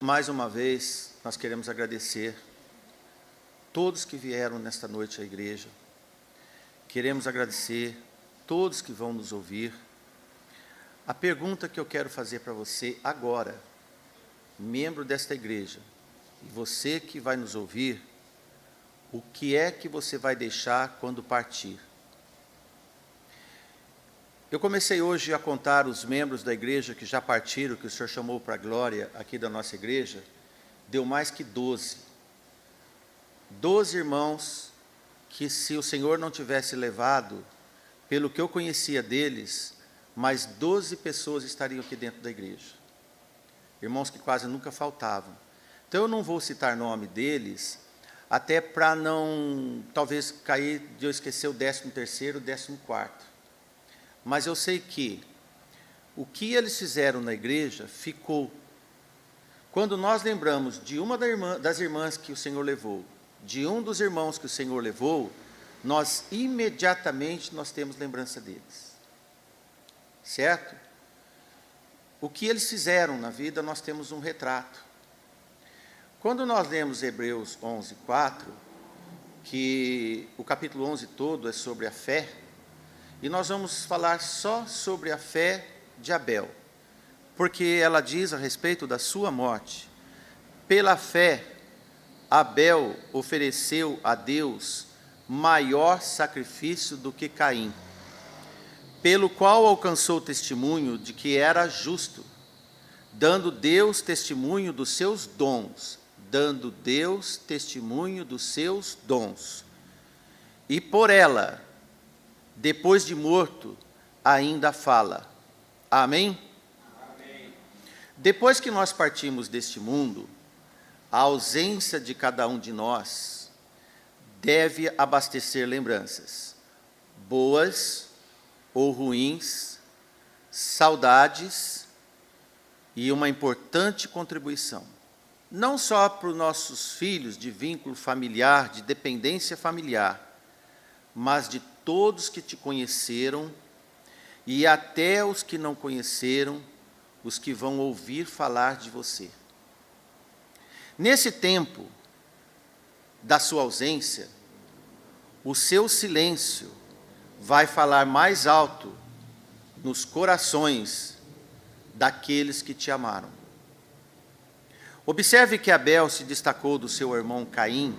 Mais uma vez, nós queremos agradecer todos que vieram nesta noite à igreja. Queremos agradecer todos que vão nos ouvir. A pergunta que eu quero fazer para você agora, membro desta igreja, e você que vai nos ouvir, o que é que você vai deixar quando partir? Eu comecei hoje a contar os membros da igreja que já partiram, que o Senhor chamou para a glória aqui da nossa igreja. Deu mais que 12. 12 irmãos que, se o Senhor não tivesse levado, pelo que eu conhecia deles, mais 12 pessoas estariam aqui dentro da igreja. Irmãos que quase nunca faltavam. Então eu não vou citar nome deles, até para não, talvez, cair de eu esquecer o 13º, o 14º. Mas eu sei que o que eles fizeram na igreja ficou. Quando nós lembramos de uma das irmãs que o Senhor levou, de um dos irmãos que o Senhor levou, nós imediatamente temos lembrança deles. Certo? O que eles fizeram na vida, nós temos um retrato. Quando nós lemos Hebreus 11:4, que o capítulo 11 todo é sobre a fé, e nós vamos falar só sobre a fé de Abel, porque ela diz a respeito da sua morte. Pela fé, Abel ofereceu a Deus maior sacrifício do que Caim, pelo qual alcançou testemunho de que era justo, dando Deus testemunho dos seus dons, e por ela, depois de morto, ainda fala. Amém? Amém. Depois que nós partimos deste mundo, a ausência de cada um de nós deve abastecer lembranças, boas ou ruins, saudades e uma importante contribuição. Não só para os nossos filhos de vínculo familiar, de dependência familiar, mas de todos que te conheceram e até os que não conheceram, os que vão ouvir falar de você. Nesse tempo da sua ausência, o seu silêncio vai falar mais alto nos corações daqueles que te amaram. Observe que Abel se destacou do seu irmão Caim.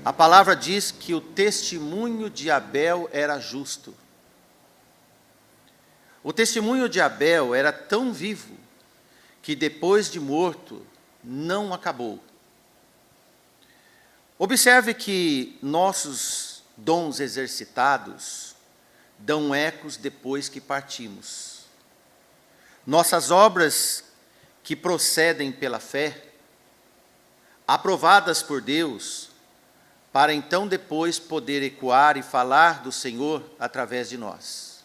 A palavra diz que o testemunho de Abel era justo. O testemunho de Abel era tão vivo que depois de morto não acabou. Observe que nossos dons exercitados dão ecos depois que partimos. Nossas obras que procedem pela fé, aprovadas por Deus, para então depois poder ecoar e falar do Senhor através de nós.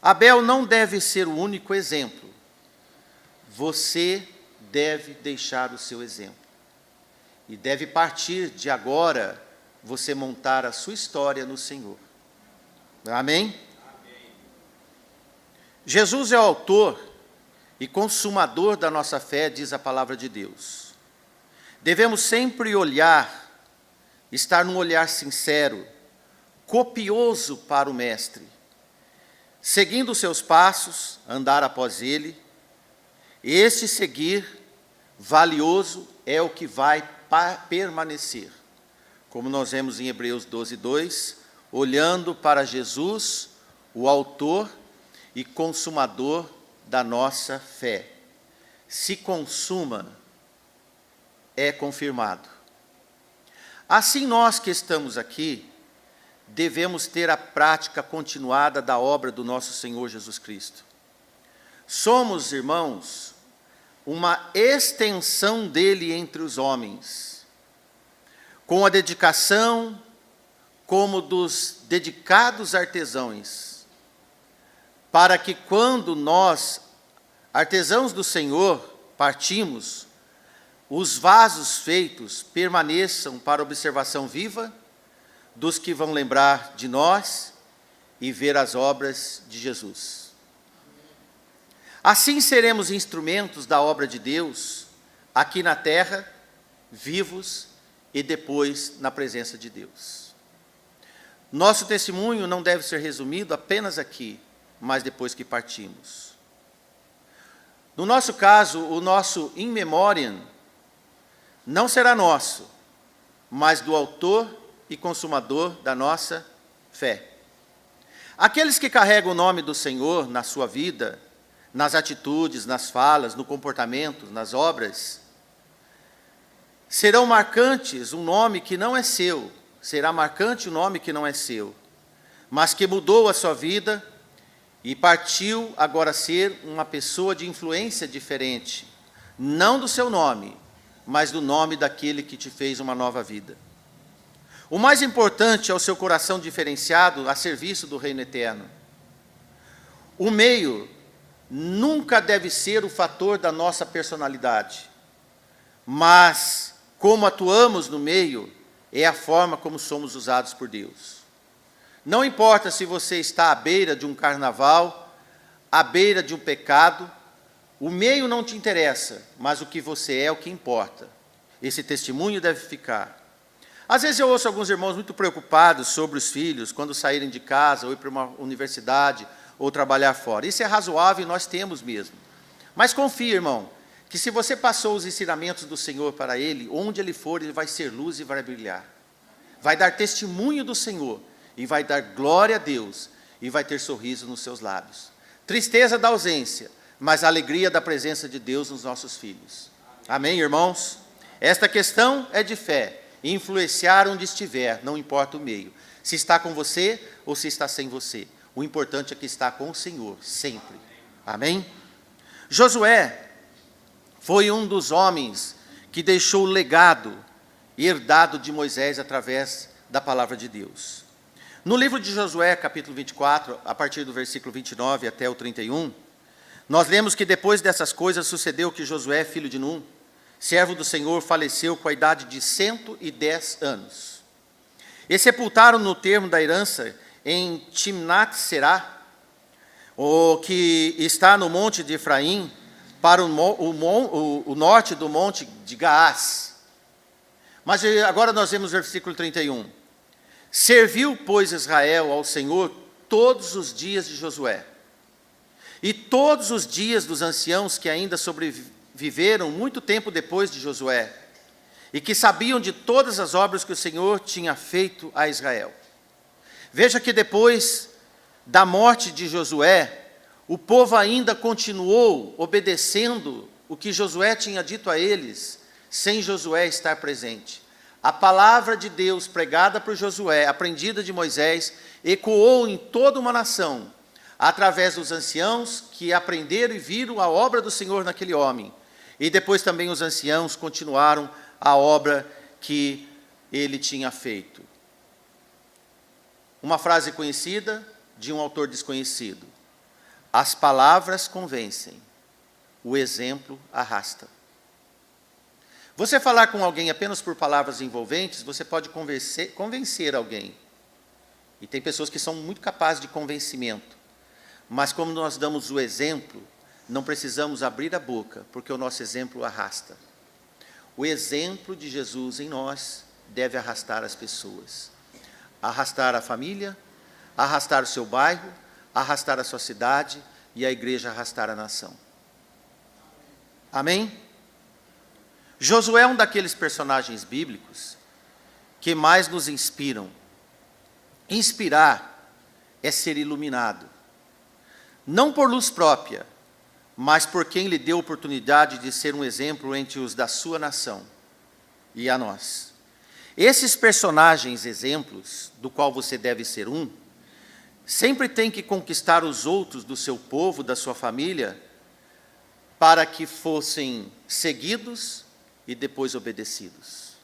Abel não deve ser o único exemplo. Você deve deixar o seu exemplo. E deve partir de agora, você montar a sua história no Senhor. Amém? Amém. Jesus é o autor e consumador da nossa fé, diz a palavra de Deus. Devemos sempre estar num olhar sincero, copioso para o Mestre, seguindo os seus passos, andar após ele. Este seguir valioso é o que vai permanecer. Como nós vemos em Hebreus 12:2, olhando para Jesus, o autor e consumador da nossa fé. Se consuma, é confirmado. Assim nós que estamos aqui, devemos ter a prática continuada da obra do nosso Senhor Jesus Cristo. Somos, irmãos, uma extensão dele entre os homens, com a dedicação como dos dedicados artesãos, para que quando nós, artesãos do Senhor, partimos, os vasos feitos permaneçam para observação viva dos que vão lembrar de nós e ver as obras de Jesus. Assim seremos instrumentos da obra de Deus, aqui na terra, vivos e depois na presença de Deus. Nosso testemunho não deve ser resumido apenas aqui, mas depois que partimos. No nosso caso, o nosso in memoriam não será nosso, mas do autor e consumador da nossa fé. Aqueles que carregam o nome do Senhor na sua vida, nas atitudes, nas falas, no comportamento, nas obras, serão marcantes um nome que não é seu, será marcante o nome que não é seu, mas que mudou a sua vida e partiu agora a ser uma pessoa de influência diferente, não do seu nome, mas do nome daquele que te fez uma nova vida. O mais importante é o seu coração diferenciado a serviço do reino eterno. O meio nunca deve ser o fator da nossa personalidade, mas como atuamos no meio é a forma como somos usados por Deus. Não importa se você está à beira de um carnaval, à beira de um pecado, o meio não te interessa, mas o que você é o que importa. Esse testemunho deve ficar. Às vezes eu ouço alguns irmãos muito preocupados sobre os filhos, quando saírem de casa, ou ir para uma universidade, ou trabalhar fora. Isso é razoável e nós temos mesmo. Mas confie, irmão, que se você passou os ensinamentos do Senhor para ele, onde ele for, ele vai ser luz e vai brilhar. Vai dar testemunho do Senhor, e vai dar glória a Deus, e vai ter sorriso nos seus lábios. Tristeza da ausência, mas alegria da presença de Deus nos nossos filhos. Amém, irmãos? Esta questão é de fé. Influenciar onde estiver, não importa o meio. Se está com você ou se está sem você. O importante é que está com o Senhor, sempre. Amém? Josué foi um dos homens que deixou o legado herdado de Moisés através da palavra de Deus. No livro de Josué, capítulo 24, a partir do versículo 29 até o 31, nós lemos que depois dessas coisas sucedeu que Josué, filho de Num, servo do Senhor, faleceu com a idade de 110 anos. E sepultaram no termo da herança em Timnat-Será, o que está no monte de Efraim, para o norte do monte de Gaás. Mas agora nós vemos o versículo 31. Serviu, pois, Israel ao Senhor todos os dias de Josué, e todos os dias dos anciãos que ainda sobreviveram muito tempo depois de Josué, e que sabiam de todas as obras que o Senhor tinha feito a Israel. Veja que depois da morte de Josué, o povo ainda continuou obedecendo o que Josué tinha dito a eles, sem Josué estar presente. A palavra de Deus pregada por Josué, aprendida de Moisés, ecoou em toda uma nação, através dos anciãos que aprenderam e viram a obra do Senhor naquele homem. E depois também os anciãos continuaram a obra que ele tinha feito. Uma frase conhecida de um autor desconhecido: as palavras convencem, o exemplo arrasta. Você falar com alguém apenas por palavras envolventes, você pode convencer alguém. E tem pessoas que são muito capazes de convencimento. Mas como nós damos o exemplo, não precisamos abrir a boca, porque o nosso exemplo arrasta. O exemplo de Jesus em nós deve arrastar as pessoas. Arrastar a família, arrastar o seu bairro, arrastar a sua cidade e a igreja arrastar a nação. Amém? Josué é um daqueles personagens bíblicos que mais nos inspiram. Inspirar é ser iluminado. Não por luz própria, mas por quem lhe deu a oportunidade de ser um exemplo entre os da sua nação e a nós. Esses personagens exemplos, do qual você deve ser um, sempre tem que conquistar os outros do seu povo, da sua família, para que fossem seguidos e depois obedecidos.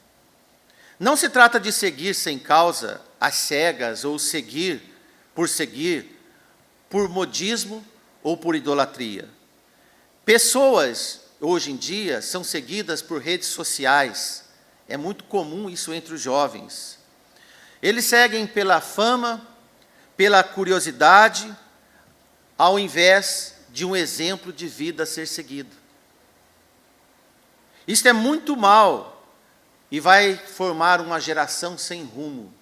Não se trata de seguir sem causa, às cegas, ou seguir, por modismo ou por idolatria. Pessoas, hoje em dia, são seguidas por redes sociais. É muito comum isso entre os jovens. Eles seguem pela fama, pela curiosidade, ao invés de um exemplo de vida a ser seguido. Isto é muito mal e vai formar uma geração sem rumo,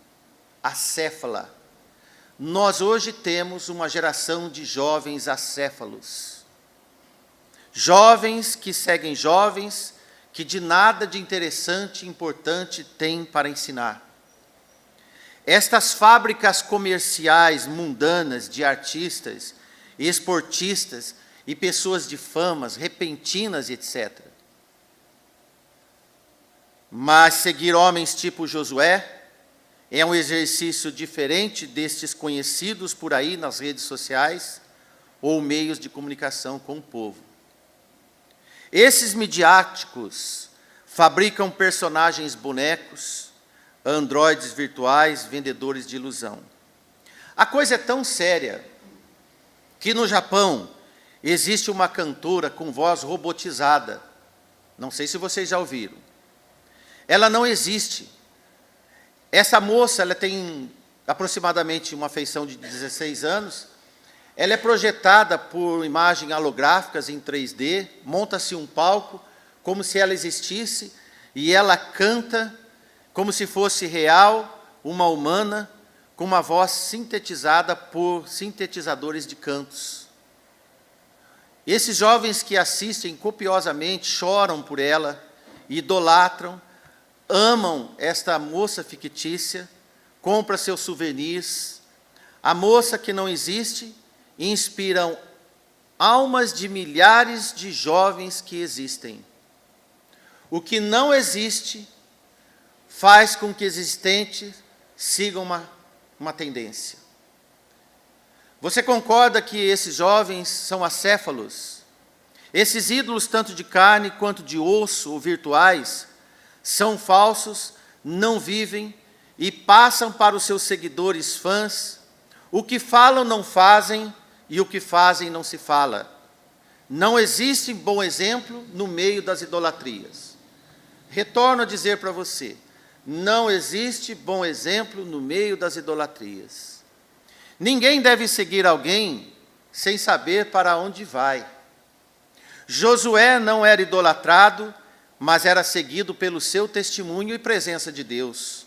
acéfala. Nós hoje temos uma geração de jovens acéfalos. Jovens que seguem jovens que de nada de interessante e importante têm para ensinar. Estas fábricas comerciais mundanas de artistas, esportistas e pessoas de famas repentinas, etc. Mas seguir homens tipo Josué é um exercício diferente destes conhecidos por aí nas redes sociais ou meios de comunicação com o povo. Esses midiáticos fabricam personagens bonecos, androides virtuais, vendedores de ilusão. A coisa é tão séria que no Japão existe uma cantora com voz robotizada. Não sei se vocês já ouviram. Ela não existe. Essa moça, ela tem aproximadamente uma feição de 16 anos. Ela é projetada por imagens holográficas em 3D, monta-se um palco como se ela existisse e ela canta como se fosse real, uma humana, com uma voz sintetizada por sintetizadores de cantos. Esses jovens que assistem copiosamente choram por ela, idolatram, amam esta moça fictícia, compram seus souvenirs. A moça que não existe inspiram almas de milhares de jovens que existem. O que não existe faz com que existentes sigam uma tendência. Você concorda que esses jovens são acéfalos? Esses ídolos, tanto de carne quanto de osso ou virtuais, são falsos, não vivem e passam para os seus seguidores fãs. O que falam não fazem e o que fazem não se fala. Não existe bom exemplo no meio das idolatrias. Retorno a dizer para você, não existe bom exemplo no meio das idolatrias. Ninguém deve seguir alguém sem saber para onde vai. Josué não era idolatrado, mas era seguido pelo seu testemunho e presença de Deus.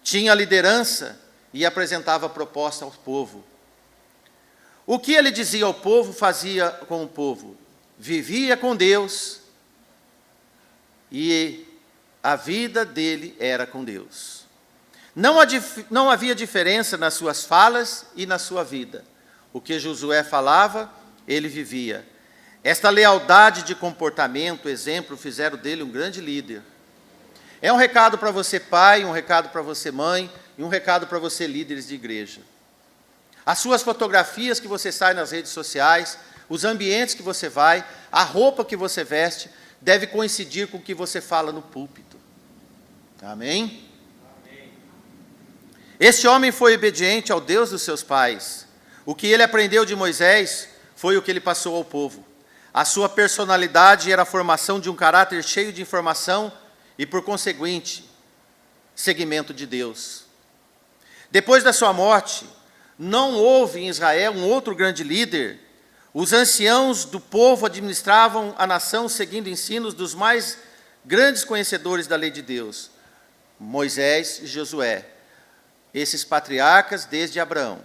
Tinha liderança e apresentava proposta ao povo. O que ele dizia ao povo, fazia com o povo. Vivia com Deus e a vida dele era com Deus. Não havia diferença nas suas falas e na sua vida. O que Josué falava, ele vivia. Esta lealdade de comportamento, exemplo, fizeram dele um grande líder. É um recado para você pai, um recado para você mãe, e um recado para você líderes de igreja. As suas fotografias que você sai nas redes sociais, os ambientes que você vai, a roupa que você veste, deve coincidir com o que você fala no púlpito. Amém? Amém. Este homem foi obediente ao Deus dos seus pais. O que ele aprendeu de Moisés foi o que ele passou ao povo. A sua personalidade era a formação de um caráter cheio de informação e, por conseguinte, seguimento de Deus. Depois da sua morte, não houve em Israel um outro grande líder. Os anciãos do povo administravam a nação seguindo ensinos dos mais grandes conhecedores da lei de Deus, Moisés e Josué, esses patriarcas desde Abraão.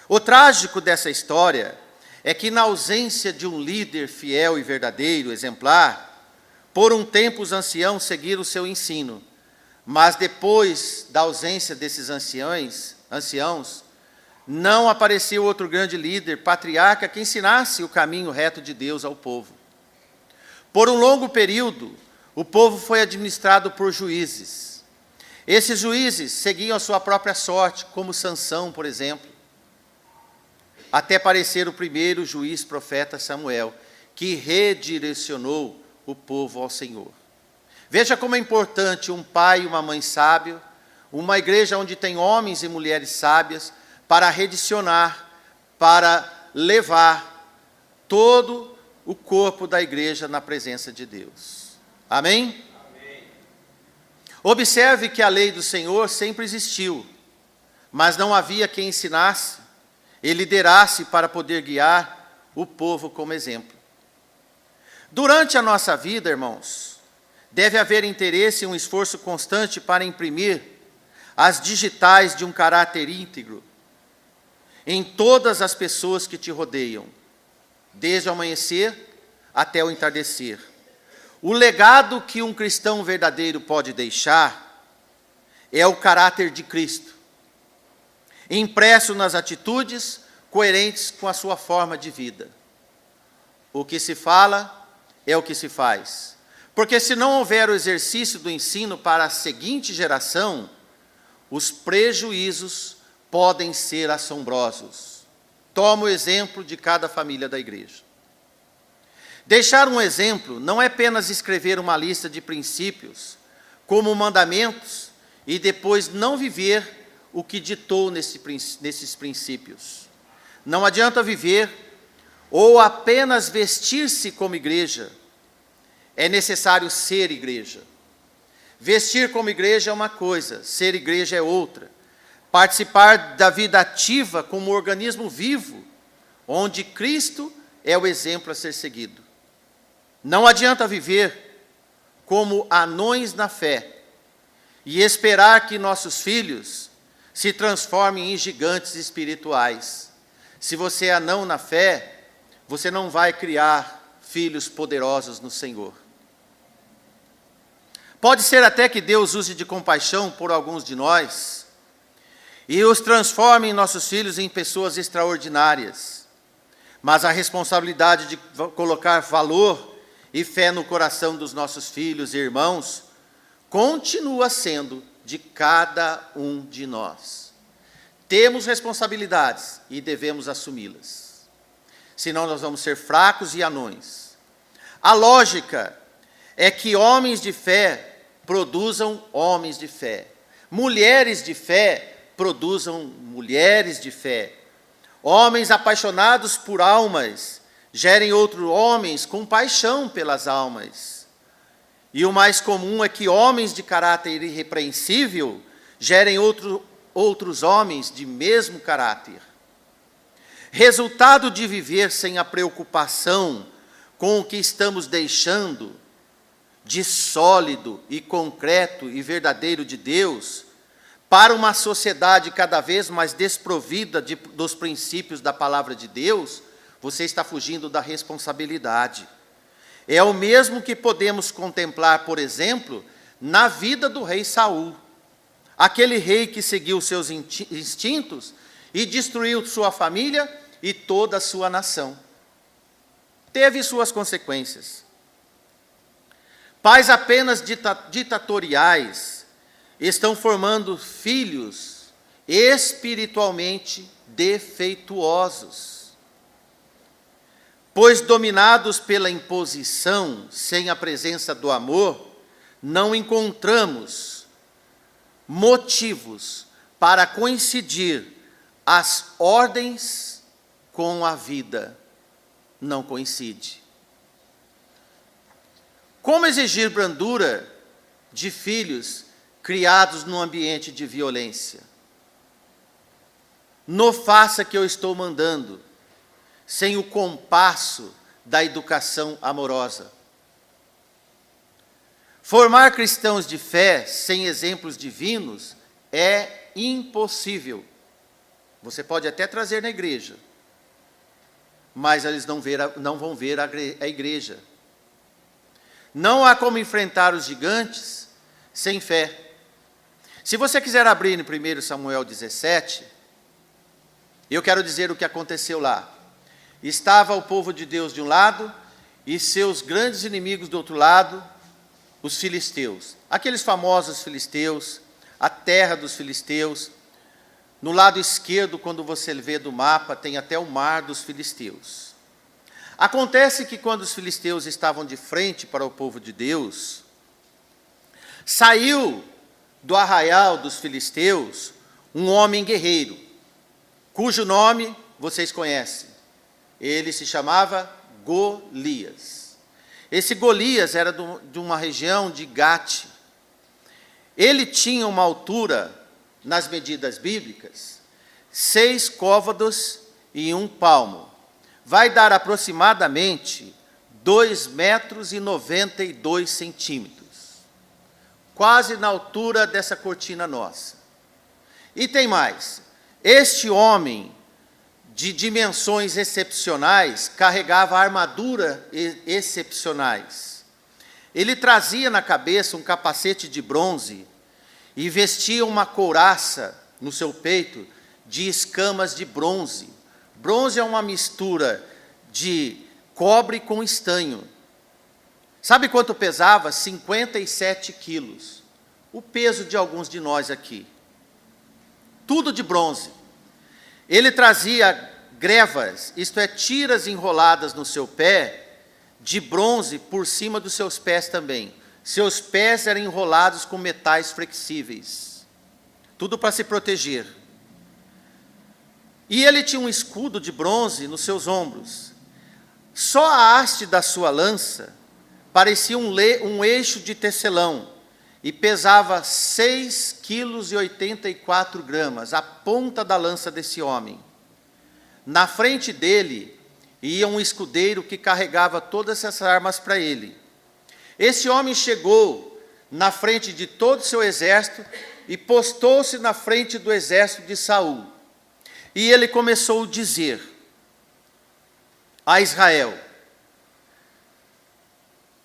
O trágico dessa história é que, na ausência de um líder fiel e verdadeiro, exemplar, por um tempo os anciãos seguiram o seu ensino, mas depois da ausência desses anciãos, não apareceu outro grande líder, patriarca, que ensinasse o caminho reto de Deus ao povo. Por um longo período, o povo foi administrado por juízes. Esses juízes seguiam a sua própria sorte, como Sansão, por exemplo, até aparecer o primeiro juiz profeta Samuel, que redirecionou o povo ao Senhor. Veja como é importante um pai e uma mãe sábio, uma igreja onde tem homens e mulheres sábias, para redicionar, para levar todo o corpo da igreja na presença de Deus. Amém? Amém. Observe que a lei do Senhor sempre existiu, mas não havia quem ensinasse e liderasse para poder guiar o povo como exemplo. Durante a nossa vida, irmãos, deve haver interesse e um esforço constante para imprimir as digitais de um caráter íntegro em todas as pessoas que te rodeiam, desde o amanhecer até o entardecer. O legado que um cristão verdadeiro pode deixar é o caráter de Cristo, impresso nas atitudes coerentes com a sua forma de vida. O que se fala é o que se faz. Porque se não houver o exercício do ensino para a seguinte geração, os prejuízos podem ser assombrosos. Toma o exemplo de cada família da igreja. Deixar um exemplo não é apenas escrever uma lista de princípios, como mandamentos, e depois não viver o que ditou nesses princípios. Não adianta viver ou apenas vestir-se como igreja. É necessário ser igreja. Vestir como igreja é uma coisa, ser igreja é outra. Participar da vida ativa como organismo vivo, onde Cristo é o exemplo a ser seguido. Não adianta viver como anões na fé e esperar que nossos filhos se transformem em gigantes espirituais. Se você é anão na fé, você não vai criar filhos poderosos no Senhor. Pode ser até que Deus use de compaixão por alguns de nós e os transforme nossos filhos em pessoas extraordinárias. Mas a responsabilidade de colocar valor e fé no coração dos nossos filhos e irmãos continua sendo de cada um de nós. Temos responsabilidades e devemos assumi-las. Senão nós vamos ser fracos e anões. A lógica é que homens de fé produzam homens de fé. Mulheres de fé produzam mulheres de fé. Homens apaixonados por almas gerem outros homens com paixão pelas almas. E o mais comum é que homens de caráter irrepreensível gerem outros homens de mesmo caráter. Resultado de viver sem a preocupação com o que estamos deixando de sólido e concreto e verdadeiro de Deus, para uma sociedade cada vez mais desprovida dos princípios da palavra de Deus, você está fugindo da responsabilidade. É o mesmo que podemos contemplar, por exemplo, na vida do rei Saul. Aquele rei que seguiu seus instintos e destruiu sua família e toda a sua nação. Teve suas consequências. Pais apenas ditatoriais estão formando filhos espiritualmente defeituosos, pois dominados pela imposição, sem a presença do amor, não encontramos motivos para coincidir as ordens com a vida. Não coincide. Como exigir brandura de filhos criados num ambiente de violência? No faça que eu estou mandando, sem o compasso da educação amorosa. Formar cristãos de fé sem exemplos divinos é impossível. Você pode até trazer na igreja, mas eles não vão ver a igreja. Não há como enfrentar os gigantes sem fé. Se você quiser abrir no 1 Samuel 17, eu quero dizer o que aconteceu lá. Estava o povo de Deus de um lado e seus grandes inimigos do outro lado, os filisteus. Aqueles famosos filisteus, a terra dos filisteus. No lado esquerdo, quando você vê do mapa, tem até o mar dos filisteus. Acontece que quando os filisteus estavam de frente para o povo de Deus, saiu do arraial dos filisteus um homem guerreiro, cujo nome vocês conhecem. Ele se chamava Golias. Esse Golias era de uma região de Gate. Ele tinha uma altura, nas medidas bíblicas, 6 côvados e 1 palmo. vai dar aproximadamente 2,92 metros, quase na altura dessa cortina nossa. E tem mais, este homem de dimensões excepcionais carregava armadura excepcionais. Ele trazia na cabeça um capacete de bronze e vestia uma couraça no seu peito de escamas de bronze. Bronze é uma mistura de cobre com estanho. Sabe quanto pesava? 57 quilos. O peso de alguns de nós aqui. Tudo de bronze. Ele trazia grevas, isto é, tiras enroladas no seu pé, de bronze por cima dos seus pés também. Seus pés eram enrolados com metais flexíveis. Tudo para se proteger. E ele tinha um escudo de bronze nos seus ombros. Só a haste da sua lança parecia um eixo de tecelão e pesava 6,84 kg, a ponta da lança desse homem. Na frente dele ia um escudeiro que carregava todas essas armas para ele. Esse homem chegou na frente de todo o seu exército e postou-se na frente do exército de Saul. E ele começou a dizer a Israel: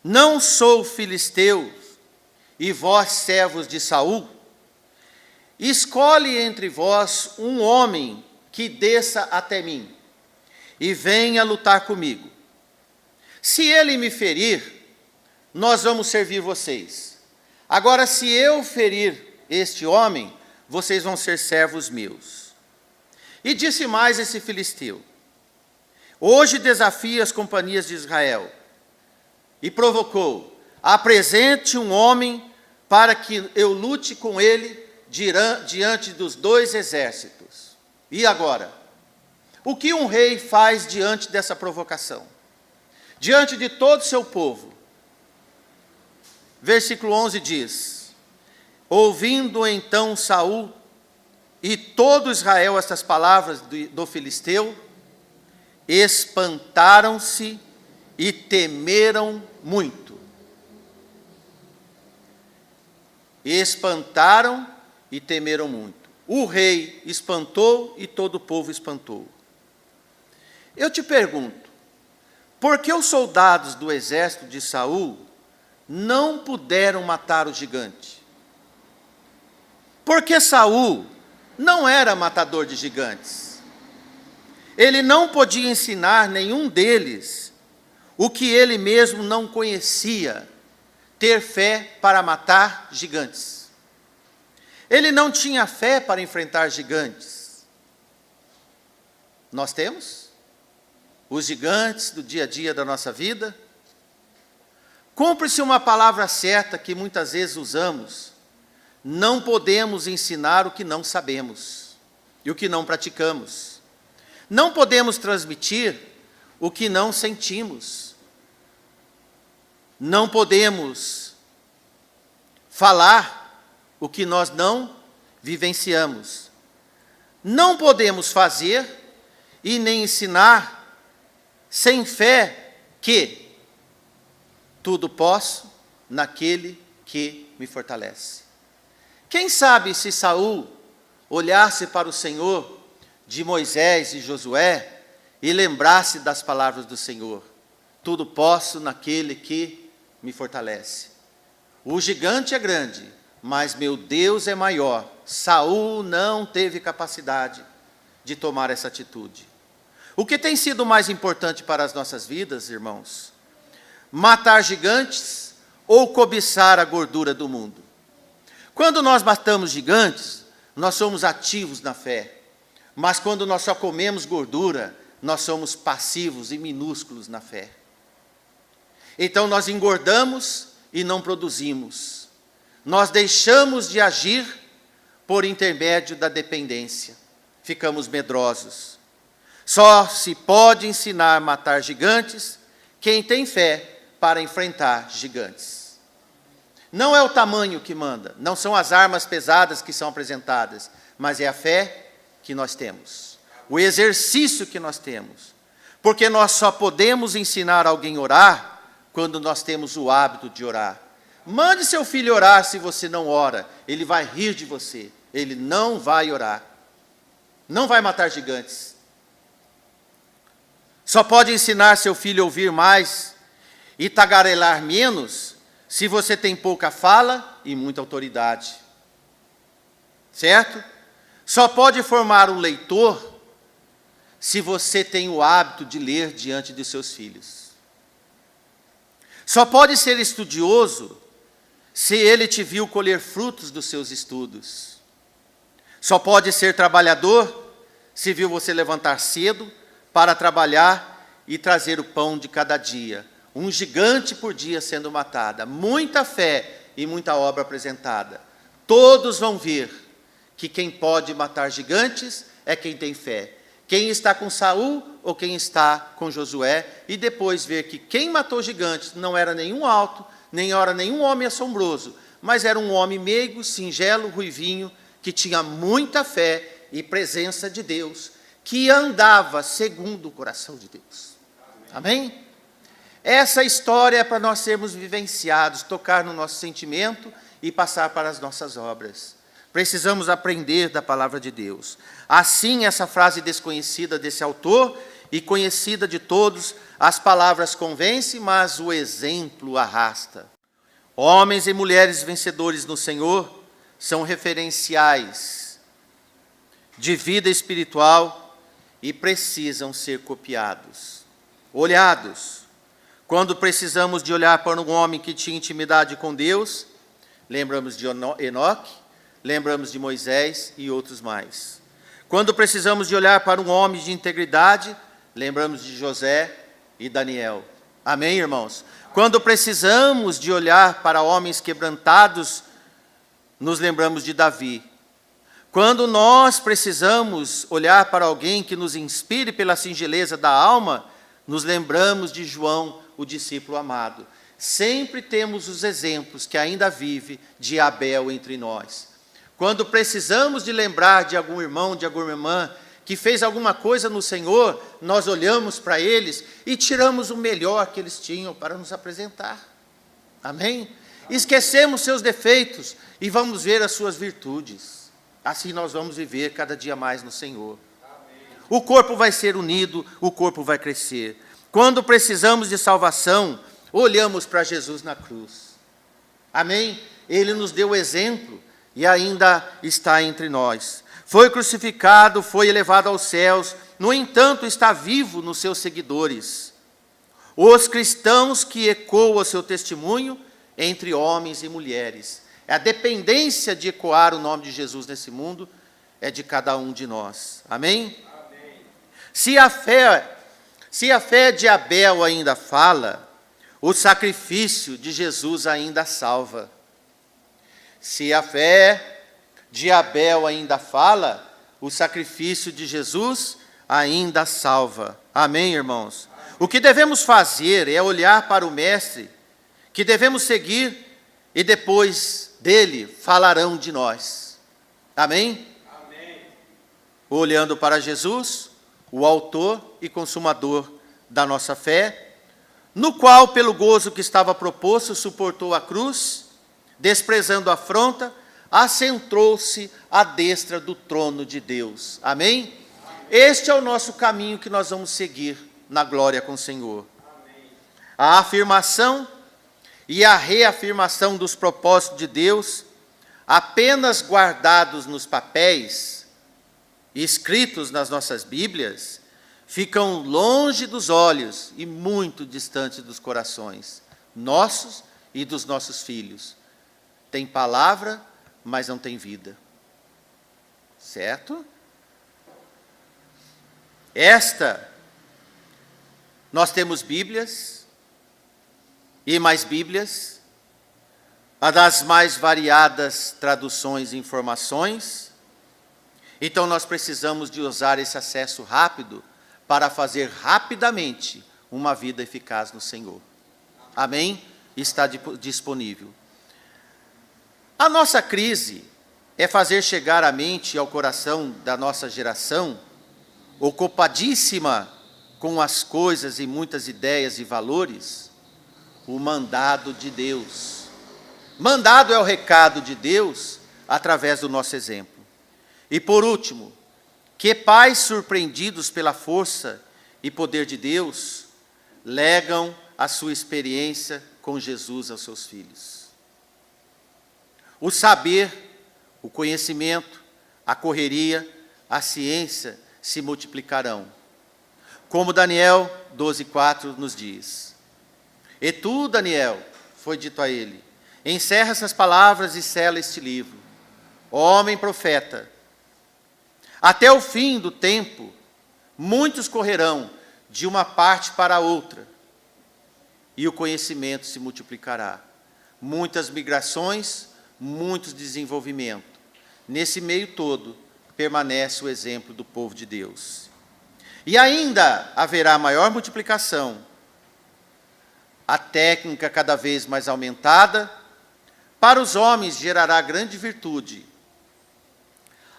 não sou filisteu, e vós servos de Saul? Escolhe entre vós um homem que desça até mim, e venha lutar comigo. Se ele me ferir, nós vamos servir vocês. Agora, se eu ferir este homem, vocês vão ser servos meus. E disse mais esse filisteu: hoje desafia as companhias de Israel. E provocou: apresente um homem para que eu lute com ele diante dos dois exércitos. E agora? O que um rei faz diante dessa provocação? Diante de todo o seu povo. Versículo 11 diz: ouvindo então Saul e todo Israel estas palavras do filisteu, espantaram-se e temeram muito. Espantaram e temeram muito. O rei espantou e todo o povo espantou. Eu te pergunto, por que os soldados do exército de Saul não puderam matar o gigante? Porque Saul não era matador de gigantes. Ele não podia ensinar nenhum deles o que ele mesmo não conhecia: ter fé para matar gigantes. Ele não tinha fé para enfrentar gigantes. Nós temos os gigantes do dia a dia da nossa vida. Cumpre-se uma palavra certa que muitas vezes usamos: não podemos ensinar o que não sabemos e o que não praticamos. Não podemos transmitir o que não sentimos. Não podemos falar o que nós não vivenciamos. Não podemos fazer e nem ensinar sem fé que tudo posso naquele que me fortalece. Quem sabe se Saul olhasse para o Senhor de Moisés e Josué e lembrasse das palavras do Senhor: tudo posso naquele que me fortalece. O gigante é grande, mas meu Deus é maior. Saul não teve capacidade de tomar essa atitude. O que tem sido mais importante para as nossas vidas, irmãos? Matar gigantes ou cobiçar a gordura do mundo? Quando nós matamos gigantes, nós somos ativos na fé. Mas quando nós só comemos gordura, nós somos passivos e minúsculos na fé. Então nós engordamos e não produzimos. Nós deixamos de agir por intermédio da dependência. Ficamos medrosos. Só se pode ensinar a matar gigantes quem tem fé para enfrentar gigantes. Não é o tamanho que manda, não são as armas pesadas que são apresentadas, mas é a fé que nós temos, o exercício que nós temos. Porque nós só podemos ensinar alguém a orar quando nós temos o hábito de orar. Mande seu filho orar se você não ora. Ele vai rir de você. Ele não vai orar. Não vai matar gigantes. Só pode ensinar seu filho a ouvir mais e tagarelar menos se você tem pouca fala e muita autoridade. Certo? Só pode formar um leitor se você tem o hábito de ler diante de seus filhos. Só pode ser estudioso se ele te viu colher frutos dos seus estudos. Só pode ser trabalhador se viu você levantar cedo para trabalhar e trazer o pão de cada dia. Um gigante por dia sendo matada. Muita fé e muita obra apresentada. Todos vão ver que quem pode matar gigantes é quem tem fé. Quem está com Saul ou quem está com Josué, e depois ver que quem matou gigantes não era nenhum alto, nem era nenhum homem assombroso, mas era um homem meigo, singelo, ruivinho, que tinha muita fé e presença de Deus, que andava segundo o coração de Deus. Amém? Essa história é para nós sermos vivenciados, tocar no nosso sentimento e passar para as nossas obras. Precisamos aprender da palavra de Deus. Assim, essa frase desconhecida desse autor e conhecida de todos, as palavras convencem, mas o exemplo arrasta. Homens e mulheres vencedores no Senhor são referenciais de vida espiritual e precisam ser copiados, olhados. Quando precisamos de olhar para um homem que tinha intimidade com Deus, lembramos de Enoque, lembramos de Moisés e outros mais. Quando precisamos de olhar para um homem de integridade, lembramos de José e Daniel. Amém, irmãos? Quando precisamos de olhar para homens quebrantados, nos lembramos de Davi. Quando nós precisamos olhar para alguém que nos inspire pela singeleza da alma, nos lembramos de João, o discípulo amado. Sempre temos os exemplos que ainda vive de Abel entre nós. Quando precisamos de lembrar de algum irmão, de alguma irmã, que fez alguma coisa no Senhor, nós olhamos para eles e tiramos o melhor que eles tinham para nos apresentar. Amém? Esquecemos seus defeitos e vamos ver as suas virtudes. Assim nós vamos viver cada dia mais no Senhor. O corpo vai ser unido, o corpo vai crescer. Quando precisamos de salvação, olhamos para Jesus na cruz. Amém? Ele nos deu o exemplo e ainda está entre nós. Foi crucificado, foi elevado aos céus, no entanto está vivo nos seus seguidores. Os cristãos que ecoam o seu testemunho entre homens e mulheres. A dependência de ecoar o nome de Jesus nesse mundo é de cada um de nós. Amém? Amém. Se a fé de Abel ainda fala, o sacrifício de Jesus ainda salva. Se a fé de Abel ainda fala, o sacrifício de Jesus ainda salva. Amém, irmãos? O que devemos fazer é olhar para o Mestre, que devemos seguir, e depois dele falarão de nós. Amém? Amém. Olhando para Jesus, o autor e consumador da nossa fé, no qual, pelo gozo que estava proposto, suportou a cruz, desprezando a afronta, assentou-se à destra do trono de Deus. Amém? Este é o nosso caminho que nós vamos seguir na glória com o Senhor. Amém. A afirmação e a reafirmação dos propósitos de Deus, apenas guardados nos papéis, escritos nas nossas Bíblias, ficam longe dos olhos e muito distante dos corações, nossos e dos nossos filhos. Tem palavra, mas não tem vida. Certo? Nós temos Bíblias, e mais Bíblias, a das mais variadas traduções e informações. Então nós precisamos de usar esse acesso rápido para fazer rapidamente uma vida eficaz no Senhor. Amém? Está disponível. A nossa crise é fazer chegar à mente e ao coração da nossa geração, ocupadíssima com as coisas e muitas ideias e valores? O mandado de Deus. Mandado é o recado de Deus através do nosso exemplo. E por último, que pais surpreendidos pela força e poder de Deus legam a sua experiência com Jesus aos seus filhos. O saber, o conhecimento, a correria, a ciência se multiplicarão. Como Daniel 12:4 nos diz. E tu, Daniel, foi dito a ele, encerra essas palavras e sela este livro. Homem profeta, até o fim do tempo, muitos correrão de uma parte para a outra, e o conhecimento se multiplicará. Muitas migrações, muitos desenvolvimentos. Nesse meio todo, permanece o exemplo do povo de Deus. E ainda haverá maior multiplicação, a técnica cada vez mais aumentada, para os homens gerará grande virtude.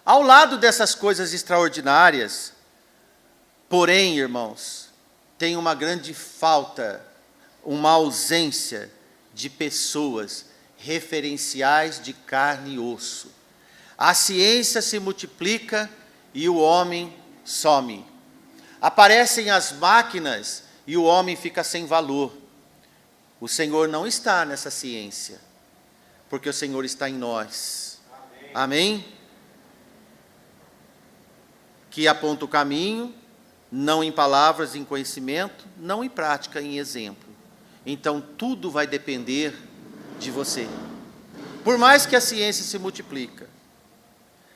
Ao lado dessas coisas extraordinárias, porém, irmãos, tem uma grande falta, uma ausência de pessoas referenciais de carne e osso. A ciência se multiplica e o homem some. Aparecem as máquinas e o homem fica sem valor. O Senhor não está nessa ciência, porque o Senhor está em nós. Amém? Que aponta o caminho, não em palavras, em conhecimento, não em prática, em exemplo. Então, tudo vai depender de você. Por mais que a ciência se multiplica.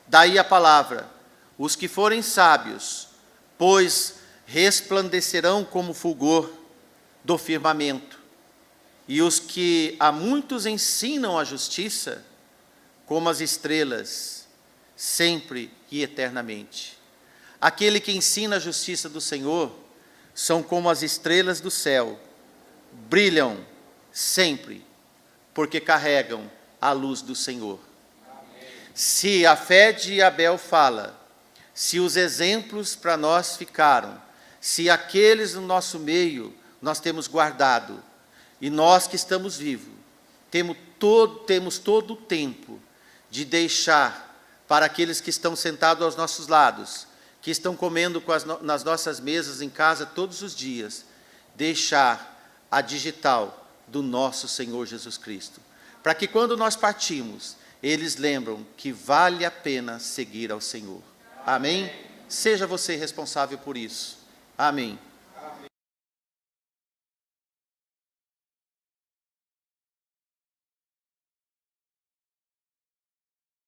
Daí a palavra, os que forem sábios, pois resplandecerão como fulgor do firmamento, e os que a muitos ensinam a justiça, como as estrelas, sempre e eternamente. Aquele que ensina a justiça do Senhor, são como as estrelas do céu, brilham sempre, porque carregam a luz do Senhor. Se a fé de Abel fala, se os exemplos para nós ficaram, se aqueles no nosso meio nós temos guardado, e nós que estamos vivos, temos todo o tempo de deixar para aqueles que estão sentados aos nossos lados, que estão comendo nas nossas mesas em casa todos os dias, deixar a digital do nosso Senhor Jesus Cristo, para que quando nós partimos, eles lembram que vale a pena seguir ao Senhor. Amém? Seja você responsável por isso. Amém.